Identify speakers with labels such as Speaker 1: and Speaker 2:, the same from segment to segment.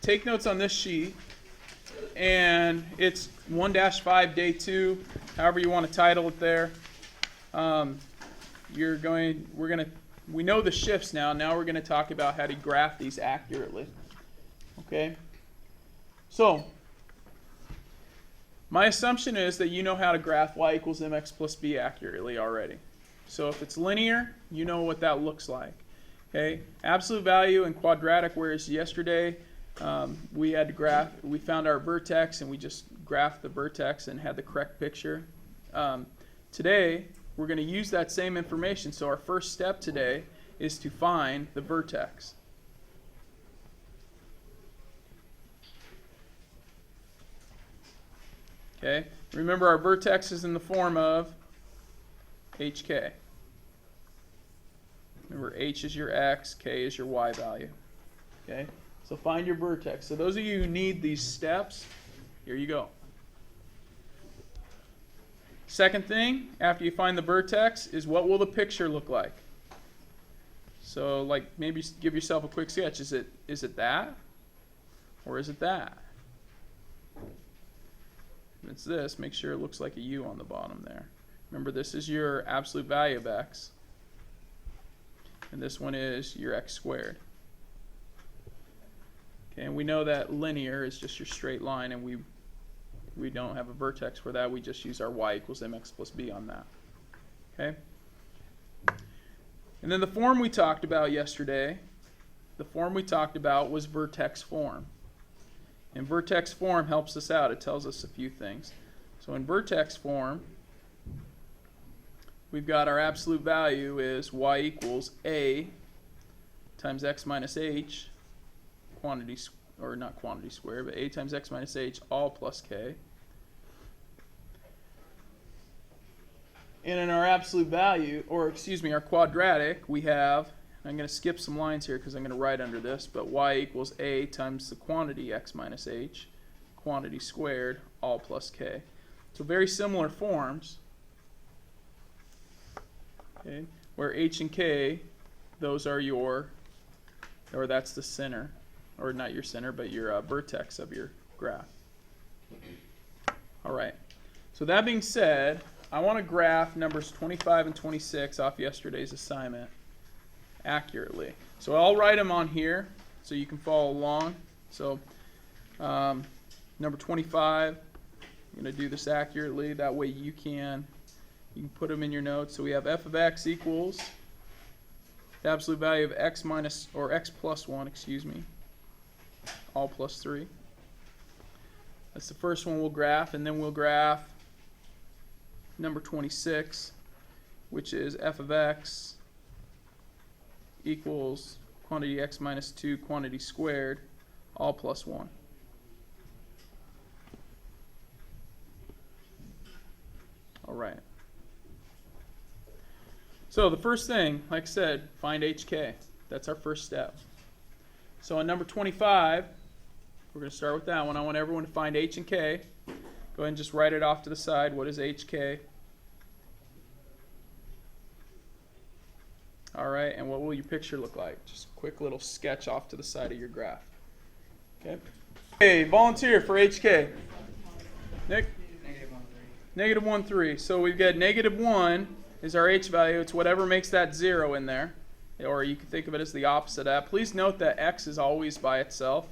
Speaker 1: take notes on this sheet, and it's 1-5 day 2, however you want to title it there. We know the shifts now. Now we're going to talk about how to graph these accurately. Okay? So, my assumption is that you know how to graph y equals mx plus b accurately already. So if it's linear, you know what that looks like. Okay? Absolute value and quadratic, whereas yesterday we found our vertex and we just graphed the vertex and had the correct picture. Today, we're going to use that same information. So our first step today is to find the vertex. Okay? Remember, our vertex is in the form of hk. Remember, h is your x, k is your y value. Okay? So find your vertex. So those of you who need these steps, here you go. Second thing, after you find the vertex, is what will the picture look like? So, like, maybe give yourself a quick sketch. Is it that? Or is it that? If it's this, make sure it looks like a U on the bottom there. Remember, this is your absolute value of x. And this one is your x squared. Okay, and we know that linear is just your straight line, and we don't have a vertex for that. We just use our y equals mx plus b on that. Okay? And then the form we talked about yesterday, was vertex form. And vertex form helps us out. It tells us a few things. So in vertex form, we've got our absolute value is y equals a times x minus h, not quantity squared, but a times x minus h all plus k. And in our absolute value, our quadratic, we have, I'm going to skip some lines here because I'm going to write under this, but y equals a times the quantity x minus h, quantity squared, all plus k. So very similar forms, okay, where h and k, those are that's the center, or not your center, but your vertex of your graph. All right, so that being said, I want to graph numbers 25 and 26 off yesterday's assignment accurately. So I'll write them on here so you can follow along. So number 25, I'm going to do this accurately. That way you can put them in your notes. So we have f of x equals the absolute value of x plus 1, all plus 3. That's the first one we'll graph, and then we'll graph number 26, which is f of x equals quantity x minus 2 quantity squared, all plus 1. All right. So the first thing, like I said, find hk. That's our first step. So on number 25, we're going to start with that one. I want everyone to find h and k. Go ahead and just write it off to the side. What is hk? All right, and what will your picture look like? Just a quick little sketch off to the side of your graph. Okay. Okay, volunteer for hk. Nick? Negative 1, 3. So we've got negative 1 is our h value. It's whatever makes that 0 in there. Or you can think of it as the opposite of that. Please note that x is always by itself.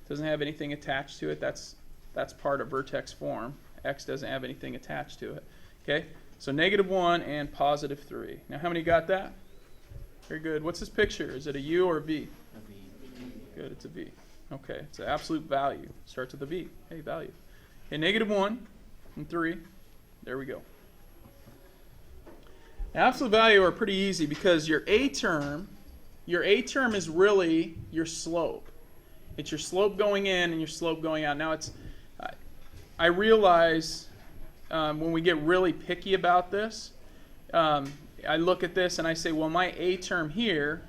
Speaker 1: It doesn't have anything attached to it. That's part of vertex form. X doesn't have anything attached to it. Okay? So negative 1 and positive 3. Now how many got that? Very good. What's this picture? Is it a U or a V?
Speaker 2: A V.
Speaker 1: Good, it's a V. Okay, it's an absolute value. Starts with a V. Hey, value. Okay, negative 1 and 3. There we go. Now, absolute value are pretty easy because your A term is really your slope. It's your slope going in and your slope going out. Now, I realize when we get really picky about this, I look at this and I say, well, my A term here,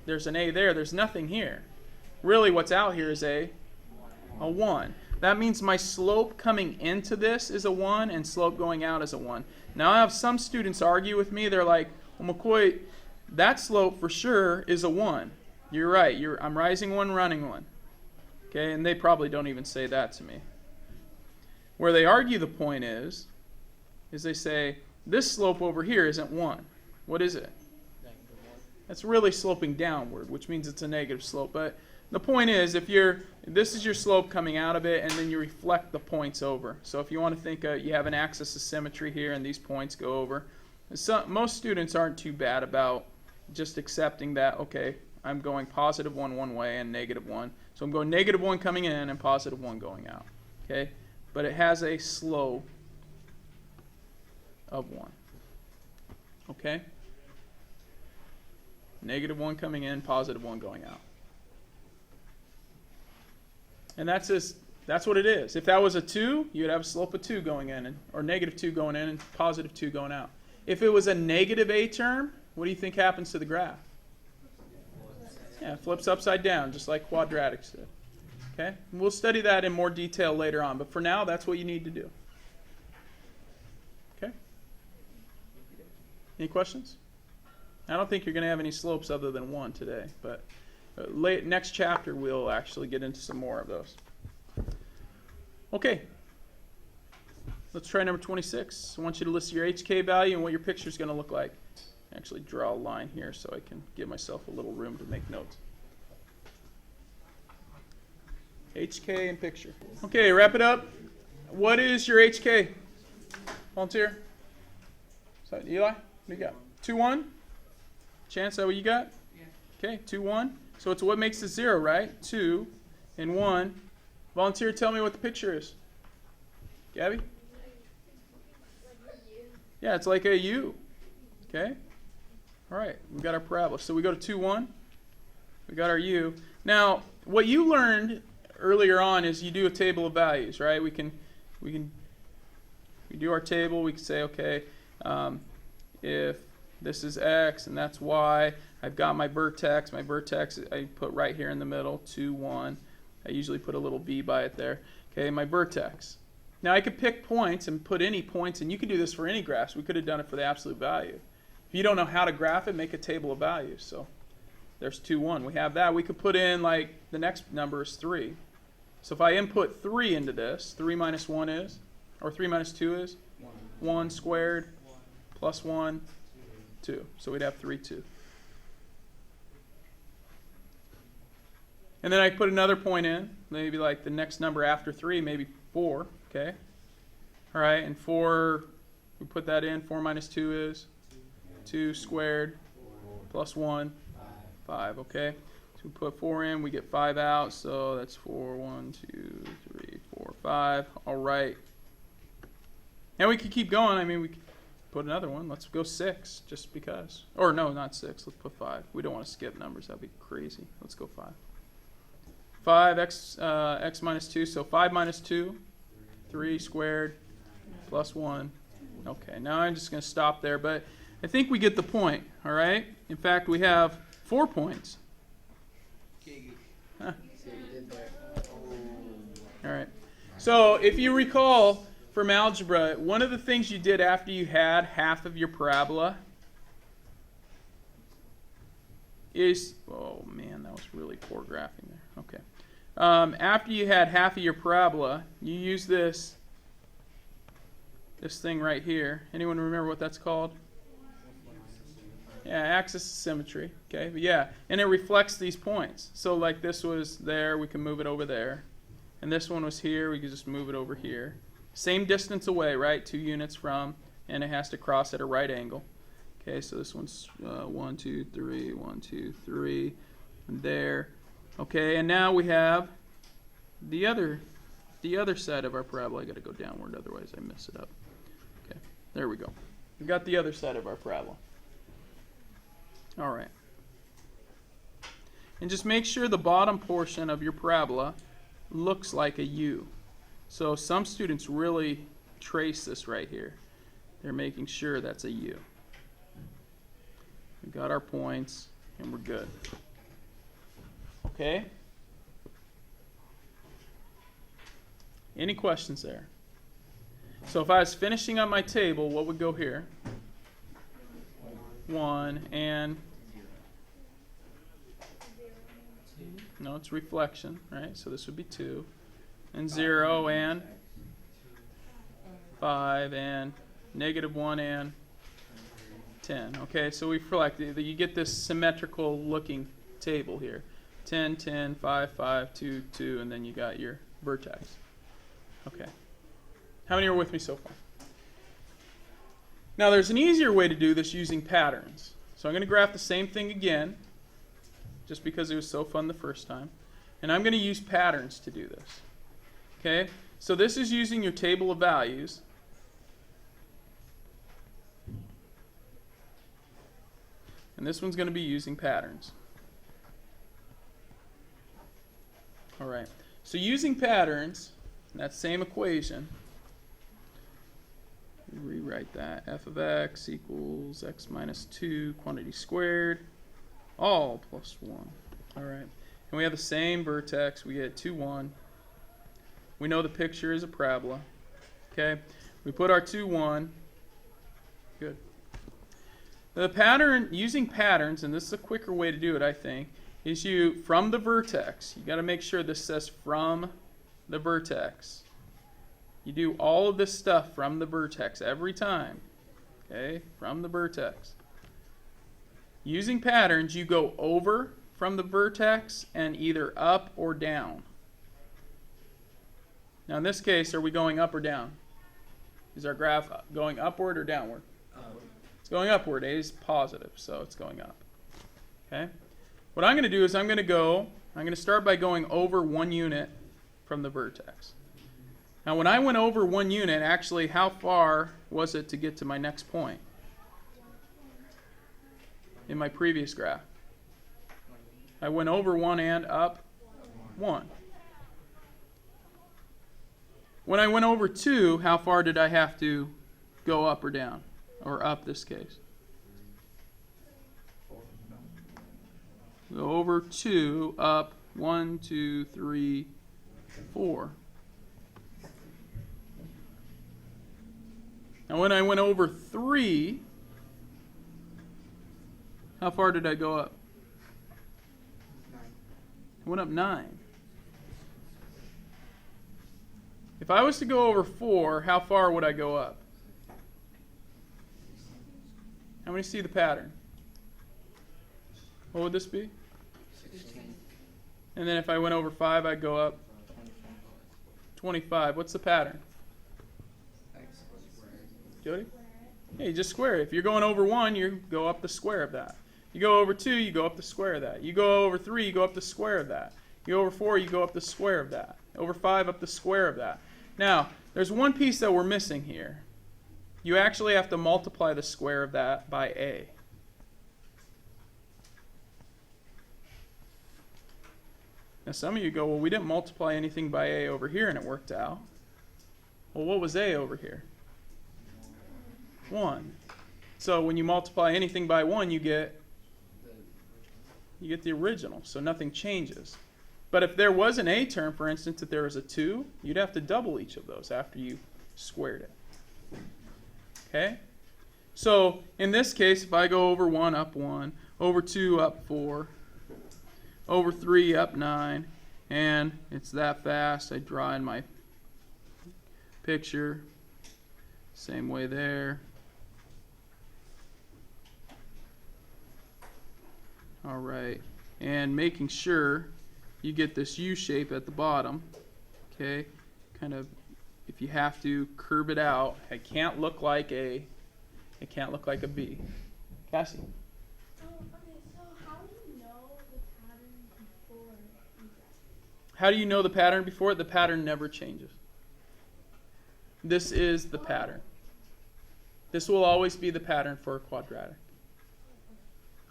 Speaker 1: there's an A there, there's nothing here. Really what's out here is a 1. That means my slope coming into this is a 1 and slope going out is a 1. Now I have some students argue with me. They're like, well, McCoy, that slope for sure is a 1. You're right. I'm rising 1, running 1. Okay, and they probably don't even say that to me. Where they argue the point is they say, this slope over here isn't 1. What is it? It's really sloping downward, which means it's a negative slope. But the point is, this is your slope coming out of it, and then you reflect the points over. So if you want to think you have an axis of symmetry here, and these points go over. Most students aren't too bad about just accepting that, okay, I'm going positive 1 one way and negative 1. So I'm going negative 1 coming in and positive 1 going out. Okay? But it has a slope of 1. Okay? Negative 1 coming in, positive 1 going out. And that's what it is. If that was a 2, you'd have a slope of 2 going in, or negative 2 going in and positive 2 going out. If it was a negative a term, what do you think happens to the graph? Yeah, it flips upside down, just like quadratics did. Okay? And we'll study that in more detail later on, but for now, that's what you need to do. Okay? Any questions? I don't think you're going to have any slopes other than 1 today, but next chapter we'll actually get into some more of those. Okay. Let's try number 26. I want you to list your HK value and what your picture is going to look like. Actually draw a line here so I can give myself a little room to make notes. HK and picture. Okay, wrap it up. What is your HK? Volunteer? So, Eli, what do you got? 2, 1? Chance, is that what you got? Yeah. Okay, 2, 1. So it's what makes it 0, right? 2 and 1. Volunteer, tell me what the picture is. Gabby? Yeah, it's like a U. Okay? All right, we got our parabola. So we go to 2, 1. We got our U. Now, what you learned earlier on is you do a table of values, right? We do our table. We can say, okay, if this is x and that's y, I've got my vertex. My vertex I put right here in the middle, 2, 1. I usually put a little v by it there. Okay, my vertex. Now I could pick points and put any points, and you can do this for any graphs. We could have done it for the absolute value. If you don't know how to graph it, make a table of values. So there's 2, 1. We have that. We could put in, like, the next number is 3. So if I input 3 into this, 3 minus 1 is, or 3 minus 2 is? 1 squared plus 1, 2. So we'd have 3, 2. And then I put another point in, maybe like the next number after 3, maybe 4, okay? All right, and 4, we put that in, 4 minus 2 is 2 squared plus 1, 5, okay? So we put 4 in, we get 5 out, so that's 4, 1, 2, 3, 4, 5, all right. And we could keep going, I mean, we could put another one, let's go 6, just because. Or no, not 6, let's put 5. We don't want to skip numbers, that'd be crazy. Let's go 5. 5, x minus 2, so 5 minus 2, 3 squared plus 1. Okay, now I'm just going to stop there, but I think we get the point, all right? In fact, we have 4 points. Huh. All right. So if you recall from algebra, one of the things you did after you had half of your parabola is, oh man, that was really poor graphing there. Okay. After you had half of your parabola, you use this thing right here. Anyone remember what that's called? Yeah, axis of symmetry. Okay, but yeah, and it reflects these points. So like this was there, we can move it over there. And this one was here, we could just move it over here. Same distance away, right? 2 units from, and it has to cross at a right angle. Okay, so this one's 1, 2, 3, 1, 2, 3, and there. Okay, and now we have the other side of our parabola. I got to go downward, otherwise I mess it up. Okay, there we go. We've got the other side of our parabola. All right. And just make sure the bottom portion of your parabola looks like a U. So some students really trace this right here. They're making sure that's a U. We've got our points, and we're good. Okay? Any questions there? So if I was finishing up my table, what would go here? 1 and 2. No, it's reflection, right? So this would be 2. And 0 and 5 and -1 and 10. Okay, so we reflect. You get this symmetrical looking table here. 10, 10, 5, 5, 2, 2, and then you got your vertex. Okay. How many are with me so far? Now there's an easier way to do this using patterns. So I'm going to graph the same thing again, just because it was so fun the first time. And I'm going to use patterns to do this. Okay? So this is using your table of values. And this one's going to be using patterns. All right. So using patterns, that same equation, rewrite that. F of x equals x minus 2 quantity squared, all plus 1. All right. And we have the same vertex. We get 2, 1. We know the picture is a parabola. Okay. We put our 2, 1. Good. The pattern, using patterns, and this is a quicker way to do it, I think, is you, from the vertex, you got to make sure this says from the vertex. You do all of this stuff from the vertex every time. Okay, from the vertex. Using patterns, you go over from the vertex and either up or down. Now in this case, are we going up or down? Is our graph going upward or downward? It's going upward. A is positive, so it's going up. Okay? What I'm going to do is I'm going to start by going over 1 unit from the vertex. Now when I went over 1 unit, actually how far was it to get to my next point in my previous graph? I went over 1 and up 1. When I went over 2, how far did I have to go up or down? Or up this case. Go over 2, up 1, 2, 3, 4. Now when I went over 3, how far did I go up? I went up 9. If I was to go over 4, how far would I go up? How many see the pattern? What would this be?
Speaker 2: 16.
Speaker 1: And then if I went over 5, I'd go up 25. What's the pattern?
Speaker 2: X squared.
Speaker 1: Jody? Yeah, you just square it. If you're going over 1, you go up the square of that. You go over 2, you go up the square of that. You go over 3, you go up the square of that. You go over 4, you go up the square of that. Over 5, up the square of that. Now, there's one piece that we're missing here. You actually have to multiply the square of that by a. Now some of you go, well, we didn't multiply anything by a over here and it worked out. Well, what was a over here? 1. So when you multiply anything by 1, you get the original, so nothing changes. But if there was an a term, for instance, if there was a 2, you'd have to double each of those after you squared it. Okay? So in this case, if I go over 1, up 1, over 2, up 4, over 3, up 9, and it's that fast, I draw in my picture. Same way there. All right. And making sure you get this U shape at the bottom. Okay? Kind of, if you have to, curve it out. It can't look like a B. Cassie? How do you know the pattern before it? The pattern never changes. This is the pattern. This will always be the pattern for a quadratic.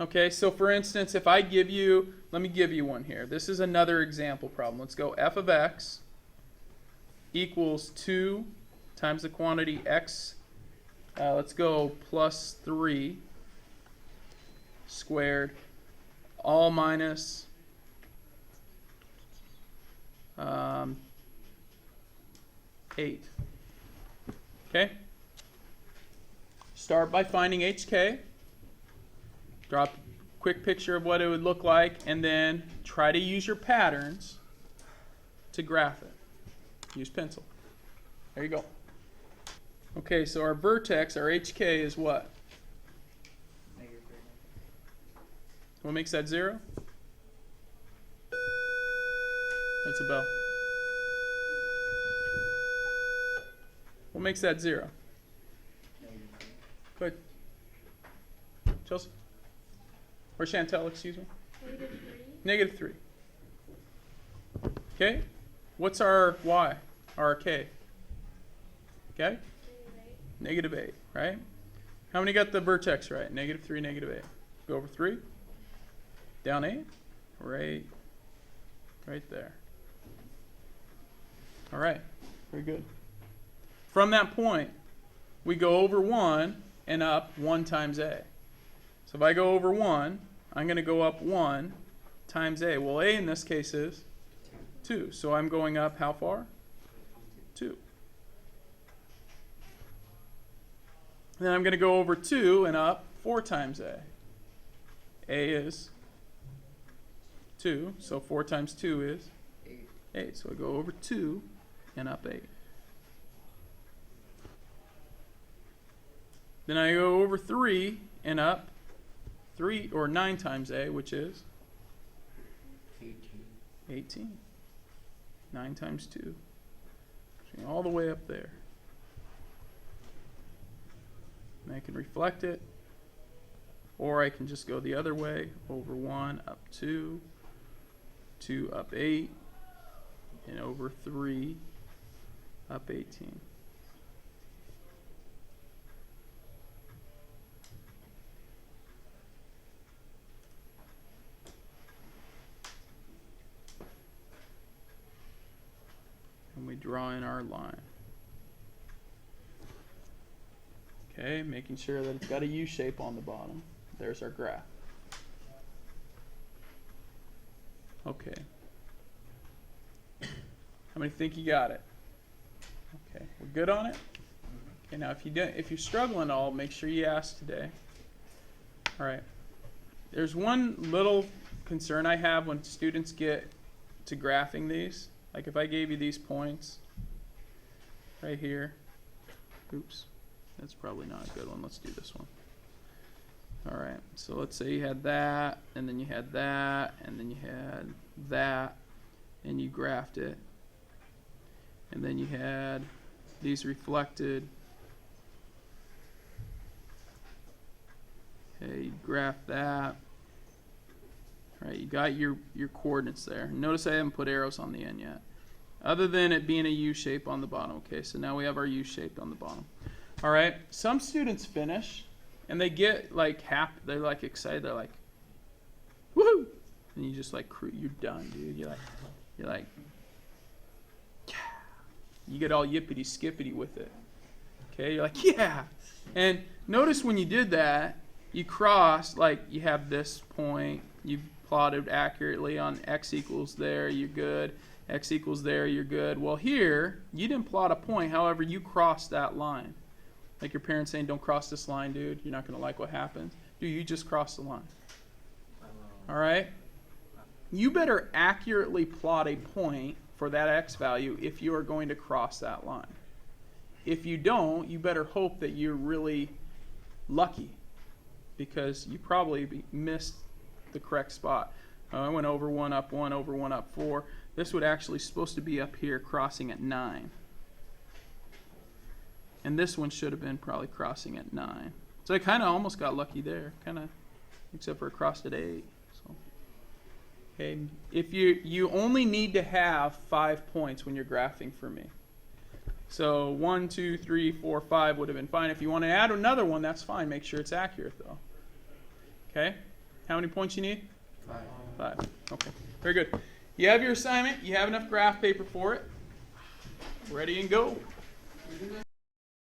Speaker 1: Okay, so for instance, if I give you, let me give you one here. This is another example problem. Let's go f of x equals 2 times the quantity x. Let's go plus 3 squared, all minus 8. Okay? Start by finding HK. Drop quick picture of what it would look like, and then try to use your patterns to graph it. Use pencil. There you go. Okay, so our vertex, our HK, is what?
Speaker 2: -3.
Speaker 1: What makes that 0? That's a bell. What makes that 0?
Speaker 2: -3.
Speaker 1: Go ahead. Chelsea? Or Chantel, excuse me. -3. Okay. What's our y? Our k? Okay. -8, right? How many got the vertex right? -3, -8. Go over 3. Down 8. Right there. All right. Very good. From that point, we go over 1 and up 1 times a. So if I go over 1, I'm going to go up 1 times a. Well, a in this case is 2. So I'm going up how far? 2. Then I'm going to go over 2 and up 4 times a. A is 2, so 4 times 2 is
Speaker 2: 8.
Speaker 1: 8. So I go over 2 and up 8. Then I go over 3 and up 3 or 9 times a, which is
Speaker 2: 18.
Speaker 1: 18. 9 times 2. All the way up there. And I can reflect it, or I can just go the other way, over 1 up 2, 2 up 8, and over 3 up 18. And we draw in our line. Okay, making sure that it's got a U shape on the bottom. There's our graph. Okay. How many think you got it? Okay, we're good on it? Okay, now if you're struggling at all, make sure you ask today. All right. There's one little concern I have when students get to graphing these. Like if I gave you these points right here. Oops. That's probably not a good one. Let's do this one. All right. So let's say you had that, and then you had that, and then you had that, and you graphed it. And then you had these reflected. Okay, you graphed that. All right, you got your coordinates there. Notice I haven't put arrows on the end yet. Other than it being a U shape on the bottom. Okay, so now we have our U shape on the bottom. All right, some students finish and they get like happy, they're like excited, they're like, woohoo! And you just like, you're done, dude. You're like, yeah. You get all yippity skippity with it. Okay, you're like, yeah. And notice when you did that, you crossed, like you have this point, you plotted accurately on x equals there, you're good. X equals there, you're good. Well, here, you didn't plot a point, however, you crossed that line. Like your parents saying, don't cross this line, dude. You're not going to like what happens. Dude, you just crossed the line. All right? You better accurately plot a point for that x value if you are going to cross that line. If you don't, you better hope that you're really lucky because you probably missed the correct spot. I went over 1 up 1, over 1 up 4. This would actually supposed to be up here crossing at 9. And this one should have been probably crossing at 9. So I kind of almost got lucky there, kind of, except for it crossed at 8. So, okay, if you only need to have 5 points when you're graphing for me. So 1, 2, 3, 4, 5 would have been fine. If you want to add another one, that's fine. Make sure it's accurate though. Okay, how many points you need? 5. Okay, very good. You have your assignment. You have enough graph paper for it. Ready and go.